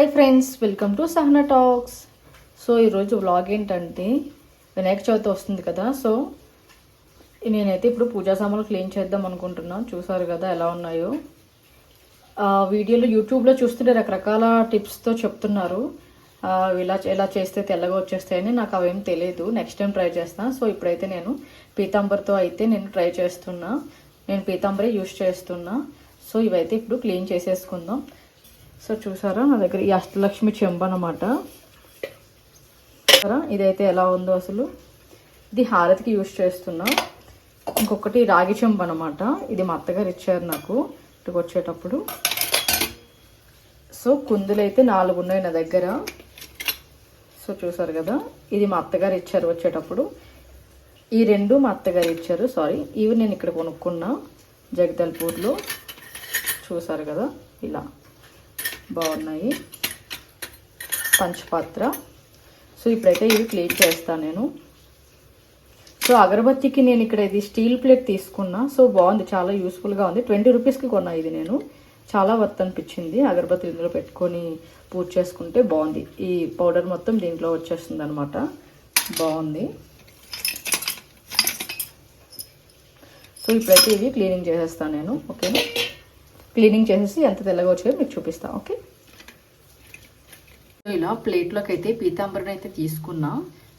Hi friends, welcome to Sahana talks. So ఈరోజు vlog ఏంటంటే వినాయక చవితి వస్తుంది కదా. సో నేనైతే ఇప్పుడు పూజా సామాన్లు క్లీన్ చేద్దాం అనుకుంటున్నాను. చూసారు కదా ఎలా ఉన్నాయో. వీడియోలో యూట్యూబ్లో చూస్తుంటే రకరకాల టిప్స్తో చెప్తున్నారు. ఇలా చేస్తే తెల్లగా వచ్చేస్తాయని. నాకు అవేం తెలియదు. నెక్స్ట్ టైం ట్రై చేస్తాను. సో ఇప్పుడైతే నేను పీతాంబర్తో అయితే నేను ట్రై చేస్తున్నా. నేను పీతాంబరే యూస్ చేస్తున్నా. సో ఇవైతే ఇప్పుడు క్లీన్ చేసేసుకుందాం. సో చూసారా, నా దగ్గర ఈ అష్టలక్ష్మి చెంబు అనమాట. ఇదైతే ఎలా ఉందో అసలు. ఇది హారతికి యూజ్ చేస్తున్నా. ఇంకొకటి రాగి చెంబు అనమాట. ఇది మా అత్తగారు ఇచ్చారు నాకు ఇటుకు వచ్చేటప్పుడు. సో కుందులు అయితే 4 ఉన్నాయి నా దగ్గర. సో చూసారు కదా, ఇది మా అత్తగారు ఇచ్చారు వచ్చేటప్పుడు. ఈ 2 మా అత్తగారు ఇచ్చారు. సారీ, ఇవి నేను ఇక్కడ కొనుక్కున్నా జగదల్పూర్లో. చూసారు కదా, ఇలా బాగున్నాయి. పంచపాత్ర. సో ఇప్పుడైతే ఇవి క్లీన్ చేస్తాను నేను. సో అగరబత్తికి నేను ఇక్కడ ఇది స్టీల్ ప్లేట్ తీసుకున్నా. సో బాగుంది, చాలా యూస్ఫుల్గా ఉంది. 20 రూపీస్కి కొన్నా ఇది నేను. చాలా వర్త్ అనిపించింది. అగరబత్తి ఇందులో పెట్టుకొని పూజ చేసుకుంటే బాగుంది. ఈ పౌడర్ మొత్తం దీంట్లో వచ్చేస్తుంది అనమాట. బాగుంది. సో ఇప్పుడైతే ఇవి క్లీనింగ్ చేసేస్తాను నేను. ఓకేనా, క్లీనింగ్ చేసేసి ఎంత తెల్లగా వచ్చాయో మీకు చూపిస్తాను. ఓకే, ఇలా ప్లేట్లోకి అయితే పీతాంబరిని అయితే తీసుకున్నా.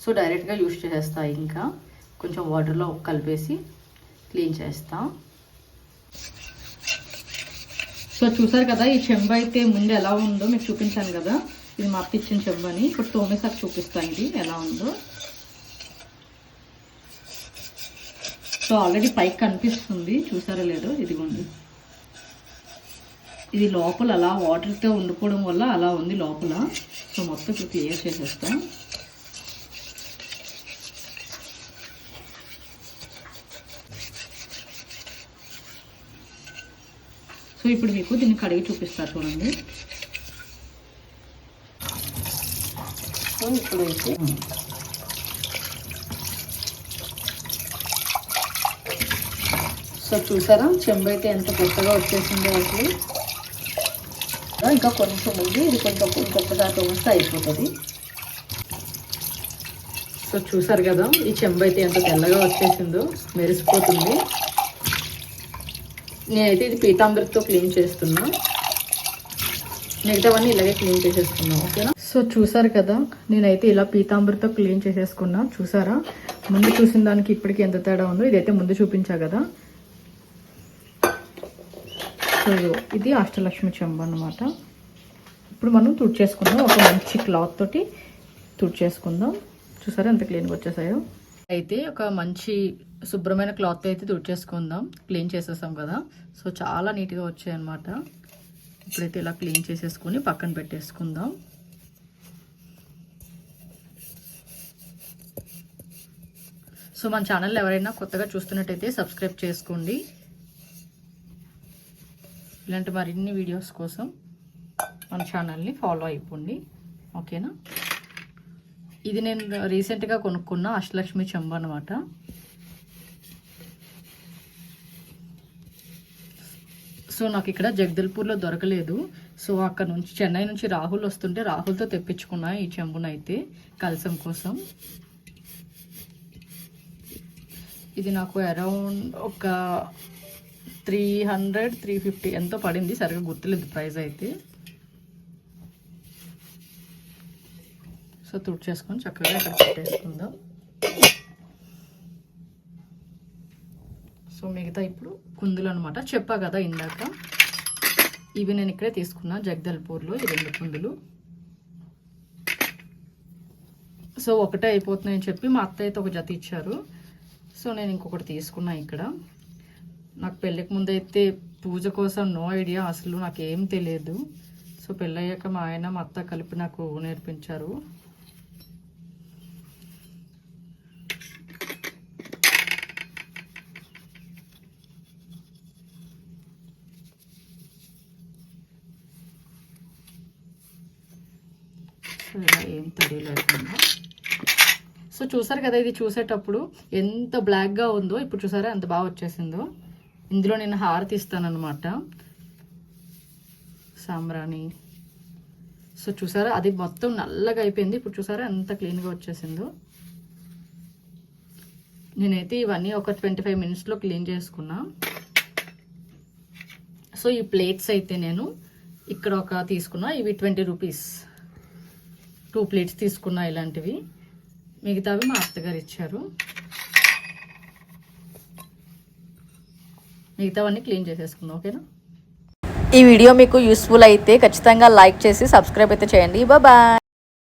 సో డైరెక్ట్గా యూస్ చేసేస్తా. ఇంకా కొంచెం వాటర్లో కలిపేసి క్లీన్ చేస్తా. సో చూసారు కదా, ఈ చెంబు అయితే ముందు ఎలా ఉందో మీకు చూపించాను కదా. ఇది మా అత్త ఇచ్చిన చెంబు అని. ఇప్పుడు తోమేసారి చూపిస్తాను ఇది ఎలా ఉందో. సో ఆల్రెడీ పైకి కనిపిస్తుంది, చూసారో లేదో. ఇదిగోండి, ఇది లోపల అలా వాటర్తో ఉండిపోవడం వల్ల అలా ఉంది లోపల. సో మొత్తం ఇప్పుడు క్లియర్ చేసేస్తాం. సో ఇప్పుడు మీకు దీన్ని కడిగి చూపిస్తా చూడండి. సో ఇప్పుడు అయితే సో చూసారా, చెంబు అయితే ఎంత కొత్తగా వచ్చేసిందో అసలు. ఇంకా కొంచెం ఉంది, ఇది కొంచెం ఇంకొకసారి వస్తే అయిపోతుంది. సో చూసారు కదా, ఈ చెంబు అయితే ఎంత తెల్లగా వచ్చేసిందో, మెరిసిపోతుంది. నేనైతే ఇది పీతాంబరితో క్లీన్ చేస్తున్నా. మిగతావన్నీ ఇలాగే క్లీన్ చేసేసుకున్నాం. ఓకేనా. సో చూసారు కదా, నేనైతే ఇలా పీతాంబరితో క్లీన్ చేసేసుకున్నా. చూసారా, ముందు చూసిన దానికి ఇప్పటికి ఎంత తేడా ఉందో. ఇదైతే ముందు చూపించా కదా. సో ఇది అష్టలక్ష్మి చెంబు అన్నమాట. ఇప్పుడు మనం తుడిచేసుకుందాం. ఒక మంచి క్లాత్ తోటి తుడిచేసుకుందాం. చూసారా ఎంత క్లీన్గా వచ్చేసాయో. అయితే ఒక మంచి శుభ్రమైన క్లాత్ అయితే తుడిచేసుకుందాం. క్లీన్ చేసేసాం కదా. సో చాలా నీట్గా వచ్చాయి అన్నమాట. ఇప్పుడైతే ఇలా క్లీన్ చేసేసుకుని పక్కన పెట్టేసుకుందాం. సో మన ఛానల్ ఎవరైనా కొత్తగా చూస్తున్నట్టయితే సబ్స్క్రైబ్ చేసుకోండి. ఇలాంటి మరిన్ని వీడియోస్ కోసం మన ఛానల్ని ఫాలో అయిపోండి. ఓకేనా. ఇది నేను రీసెంట్గా కొనుక్కున్న అష్టలక్ష్మి చెంబు అనమాట. సో నాకు ఇక్కడ జగదల్పూర్లో దొరకలేదు. సో అక్కడ నుంచి చెన్నై నుంచి రాహుల్ వస్తుంటే రాహుల్తో తెప్పించుకున్నా ఈ చెంబునైతే కలసం కోసం. ఇది నాకు అరౌండ్ ఒక 300-350 ఎంతో పడింది. సరిగ్గా గుర్తులేదు ప్రైస్ అయితే. సో తుడిచేసుకొని చక్కగా ఇక్కడ పెట్టేసుకుందాం. సో మిగతా ఇప్పుడు కుందులు అనమాట. చెప్పా కదా ఇందాక, ఇవి నేను ఇక్కడే తీసుకున్నా జగదల్పూర్లో. ఈ 2 కుందులు. సో ఒకటే అయిపోతున్నాయని చెప్పి మా అత్త అయితే ఒక జత ఇచ్చారు. సో నేను ఇంకొకటి తీసుకున్నా ఇక్కడ. నాకు పెళ్ళికి ముందైతే పూజ కోసం నో ఐడియా, అసలు నాకేం తెలియదు. సో పెళ్ళయ్యాక మా ఆయన మా అత్త కలిపి నాకు నేర్పించారు. సో ఇలా ఏం తడి లేకుండా. సో చూసారు కదా, ఇది చూసేటప్పుడు ఎంత బ్లాక్గా ఉందో. ఇప్పుడు చూసారా ఎంత బాగా వచ్చేసిందో. ఇందులో నేను హారతి ఇస్తానన్నమాట, సాంబ్రాణి. సో సో చూసారా అది మొత్తం నల్లగా అయిపోయింది. ఇప్పుడు చూసారా ఎంత క్లీన్గా వచ్చేసిందో. నేనైతే ఇవన్నీ ఒక 25 మినిట్స్లో క్లీన్ చేసుకున్నా. సో ఈ ప్లేట్స్ అయితే నేను ఇక్కడ ఒక తీసుకున్నా, ఇవి 20 రూపీస్ 2 ప్లేట్స్ తీసుకున్నా ఇలాంటివి. మిగతావి మా అత్తగారు ఇచ్చారు. మిగతావన్నీ క్లీన్ చేసేసుకుందాం. ఓకేనా? ఈ వీడియో మీకు యూస్ఫుల్ అయితే ఖచ్చితంగా లైక్ చేసి సబ్స్క్రైబ్ అయితే చేయండి. బాయ్.